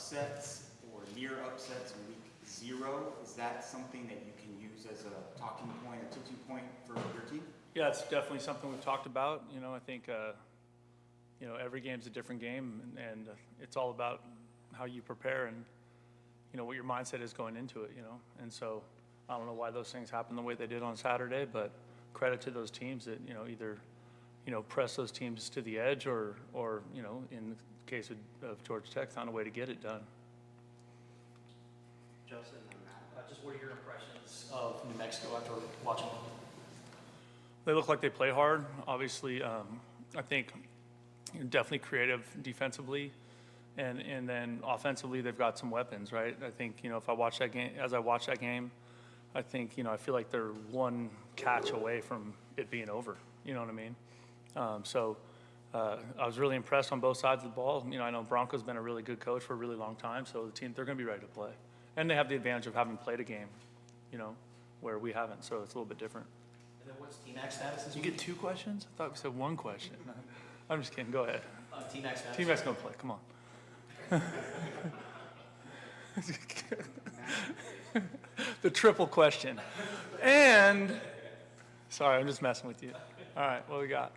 upsets or near upsets in week 0. Is that something that you can use as a talking point, a tilting point for your team? Yeah, it's definitely something we've talked about. I think, every game's a different game, and it's all about how you prepare and, what your mindset is going into it, And so I don't know why those things happened the way they did on Saturday, but credit to those teams that, either, press those teams to the edge or in the case of Georgia Tech, found a way to get it done. Justin and Matt, just what are your impressions of New Mexico after watching them? They look like they play hard. Obviously, I think definitely creative defensively, and then offensively they've got some weapons, right? I think if I watch that game, I think I feel like they're one catch away from it being over. You know what I mean? I was really impressed on both sides of the ball. I know Bronco's been a really good coach for a really long time, so the team, they're going to be ready to play, and they have the advantage of having played a game, where we haven't. So it's a little bit different. And then what's T-Mac status? You get 2 questions? I thought we said 1 question. I'm just kidding. Go ahead. T-Mac status. T-Mac's gonna play. Come on. The triple question. And sorry, I'm just messing with you. All right, what we got?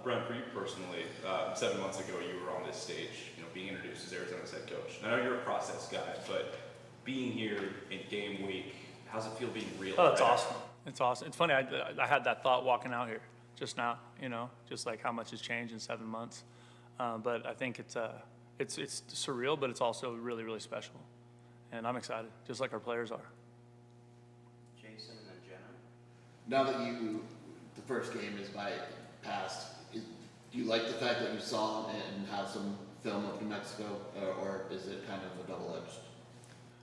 Brent, for you personally, 7 months ago you were on this stage, being introduced as Arizona's head coach. I know you're a process guy, but being here in game week, how's it feel being real? Oh, it's awesome. It's awesome. It's funny. I had that thought walking out here just now. Just like how much has changed in 7 months. But I think it's surreal, but it's also really, really special. And I'm excited, just like our players are. Jason and then Jenna. Now that the first game is past, do you like the fact that you saw and have some film of New Mexico, or is it kind of a double-edged?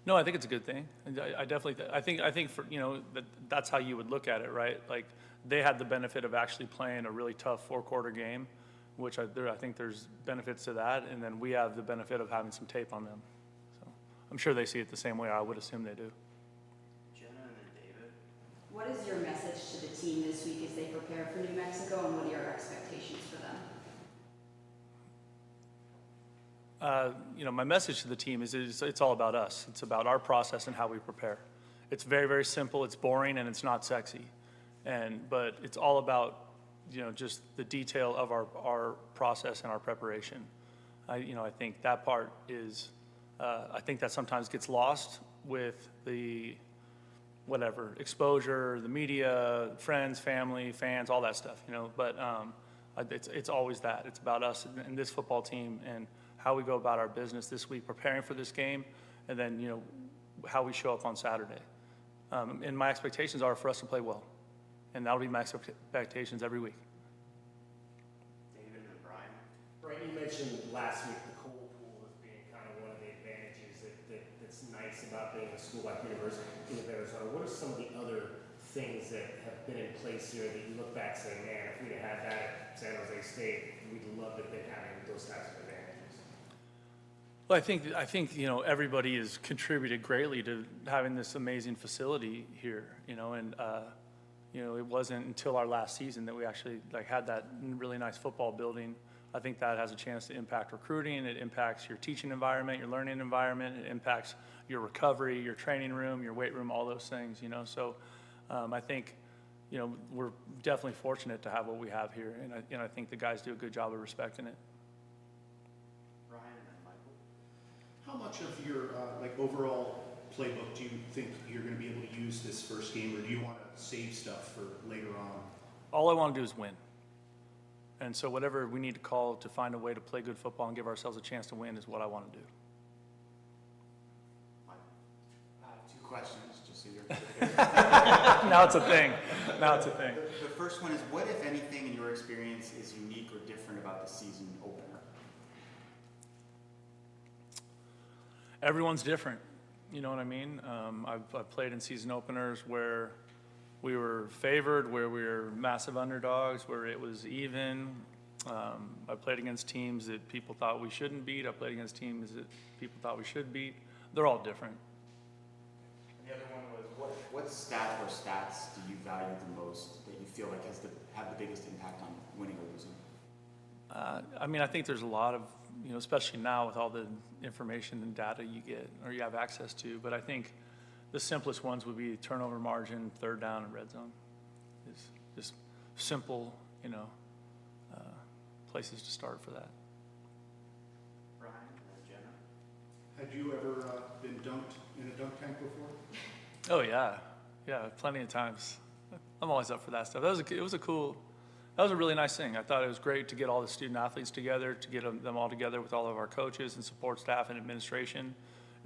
No, I think it's a good thing. I definitely, I think for, that's how you would look at it, right? Like they had the benefit of actually playing a really tough 4-quarter game, which I think there's benefits to that. And then we have the benefit of having some tape on them. So I'm sure they see it the same way. I would assume they do. Jenna and then David. What is your message to the team this week as they prepare for New Mexico, and what are your expectations for them? My message to the team is it's all about us. It's about our process and how we prepare. It's very, very simple. It's boring and it's not sexy, but it's all about just the detail of our process and our preparation. I think that part is I think that sometimes gets lost with the exposure, the media, friends, family, fans, all that stuff. But it's always that. It's about us and this football team and how we go about our business this week, preparing for this game, and then how we show up on Saturday. And my expectations are for us to play well, and that'll be my expectations every week. David and Brian. Brent, you mentioned last week the cold pool as being kind of one of the advantages that's nice about being a school like University of Arizona. What are some of the other things that have been in place here that you look back and say, man, if we'd have had that at San Jose State, we'd love to have been having those types of advantages? Well, I think everybody has contributed greatly to having this amazing facility here, and it wasn't until our last season that we actually had that really nice football building. I think that has a chance to impact recruiting. It impacts your teaching environment, your learning environment. It impacts your recovery, your training room, your weight room, all those things. So I think we're definitely fortunate to have what we have here, and I think the guys do a good job of respecting it. Brian and then Michael. How much of your overall playbook do you think you're going to be able to use this first game, or do you want to save stuff for later on? All I want to do is win. And so whatever we need to call to find a way to play good football and give ourselves a chance to win is what I want to do. I have 2 questions, just so you're Now it's a thing. The first one is, what, if anything, in your experience is unique or different about the season opener? Everyone's different. You know what I mean? I've played in season openers where we were favored, where we were massive underdogs, where it was even. I played against teams that people thought we shouldn't beat. I played against teams that people thought we should beat. They're all different. And the other one was, what stat or stats do you value the most that you feel like have the biggest impact on winning or losing? I mean, I think there's a lot of, especially now with all the information and data you get or you have access to, but I think the simplest ones would be turnover margin, third down, and red zone. It's just simple, places to start for that. Brian, Jenna? Had you ever been dunked in a dunk tank before? Oh yeah, plenty of times. I'm always up for that stuff. That was a really nice thing. I thought it was great to get all the student athletes together, to get them all together with all of our coaches and support staff and administration.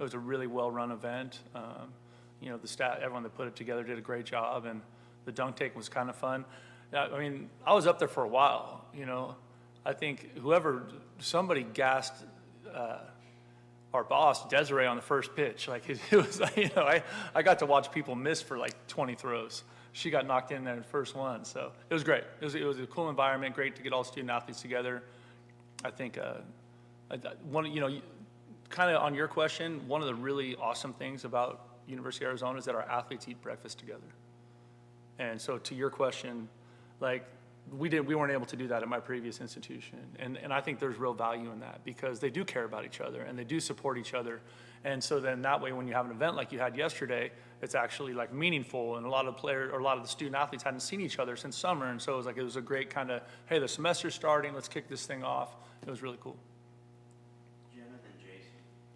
It was a really well-run event. The staff, everyone that put it together did a great job, and the dunk tank was kind of fun. I mean, I was up there for a while, I think somebody gassed our boss, Desiree, on the first pitch. Like, it was, I got to watch people miss for like 20 throws. She got knocked in there in the first one, so it was great. It was a cool environment, great to get all student athletes together. I think, kind of on your question, one of the really awesome things about University of Arizona is that our athletes eat breakfast together. And so to your question, like, we weren't able to do that at my previous institution. And I think there's real value in that because they do care about each other and they do support each other. And so then that way, when you have an event like you had yesterday, it's actually like meaningful. And a lot of the student athletes hadn't seen each other since summer. And so it was a great kind of, hey, the semester's starting, let's kick this thing off. It was really cool. Jenna, then Jason.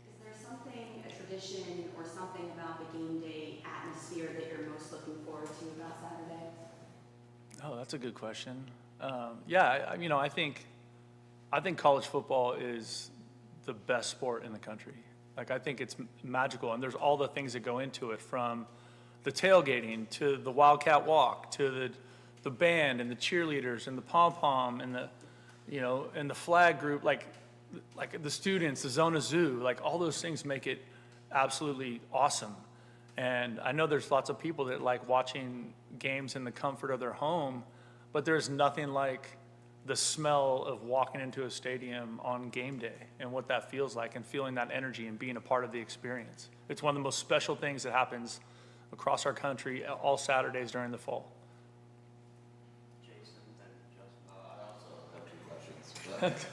Is there something, a tradition or something about the game day atmosphere that you're most looking forward to about Saturday? Oh, that's a good question. I think college football is the best sport in the country. Like, I think it's magical, and there's all the things that go into it, from the tailgating to the Wildcat Walk to the band and the cheerleaders and the pom-pom and the flag group, like the students, the Zona Zoo, like all those things make it absolutely awesome. And I know there's lots of people that like watching games in the comfort of their home, but there's nothing like the smell of walking into a stadium on game day and what that feels like and feeling that energy and being a part of the experience. It's one of the most special things that happens across our country all Saturdays during the fall. Jason, then Justin. I also have two questions.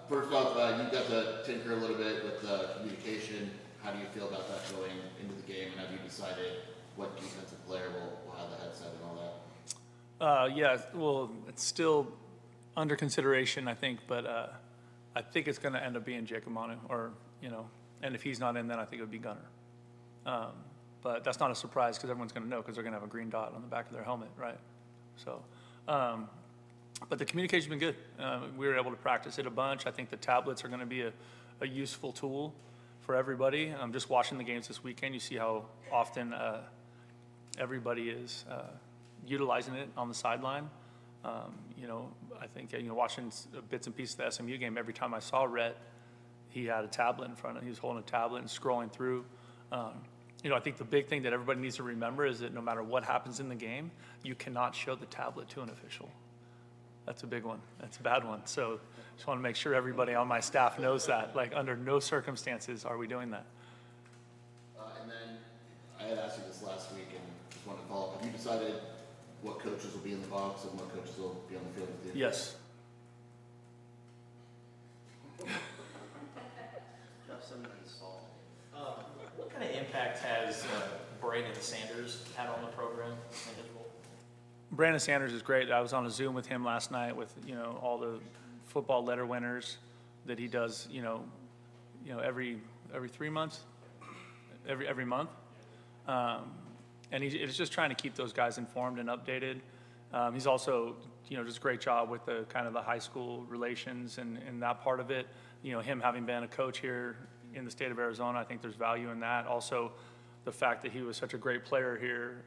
First off, you got to tinker a little bit with communication. How do you feel about that going into the game? And have you decided what defensive player will have the headset and all that? Well, it's still under consideration, I think, but I think it's going to end up being Jacob Manu, and if he's not in, then I think it would be Gunner. But that's not a surprise because everyone's going to know because they're going to have a green dot on the back of their helmet, right? So, but the communication's been good. We were able to practice it a bunch. I think the tablets are going to be a useful tool for everybody. Just watching the games this weekend, you see how often everybody is utilizing it on the sideline. I think, watching bits and pieces of the SMU game, every time I saw Rhett, he had a tablet in front of him. He was holding a tablet and scrolling through. I think the big thing that everybody needs to remember is that no matter what happens in the game, you cannot show the tablet to an official. That's a big one. That's a bad one. So just want to make sure everybody on my staff knows that. Like, under no circumstances are we doing that. And then I had asked you this last week and just wanted to follow up. Have you decided what coaches will be in the box and what coaches will be on the field with you? Yes. Justin and Saul. What kind of impact has Brandon Sanders had on the program and his role? Brandon Sanders is great. I was on a Zoom with him last night with, all the football letter winners that he does, every 3 months, every month. And he's just trying to keep those guys informed and updated. He's also, just a great job with the kind of the high school relations and that part of it. Him having been a coach here in the state of Arizona, I think there's value in that. Also, the fact that he was such a great player here.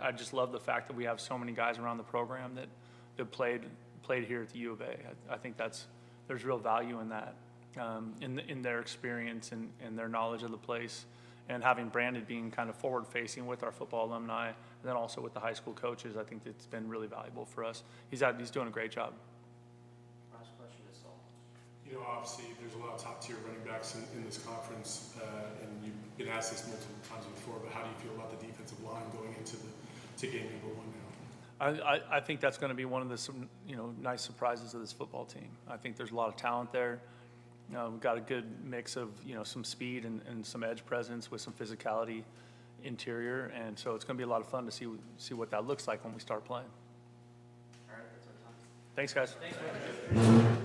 I just love the fact that we have so many guys around the program that played here at the U of A. I think there's real value in that, in their experience and their knowledge of the place. And having Brandon being kind of forward-facing with our football alumni, and then also with the high school coaches, I think it's been really valuable for us. He's doing a great job. Last question is Saul. Obviously, there's a lot of top-tier running backs in this conference, and you've been asked this multiple times before, but how do you feel about the defensive line going into game number one now? I think that's going to be one of the, nice surprises of this football team. I think there's a lot of talent there. We've got a good mix of, some speed and some edge presence with some physicality interior. And so it's going to be a lot of fun to see what that looks like when we start playing. All right, that's our time. Thanks, guys. Thanks, man.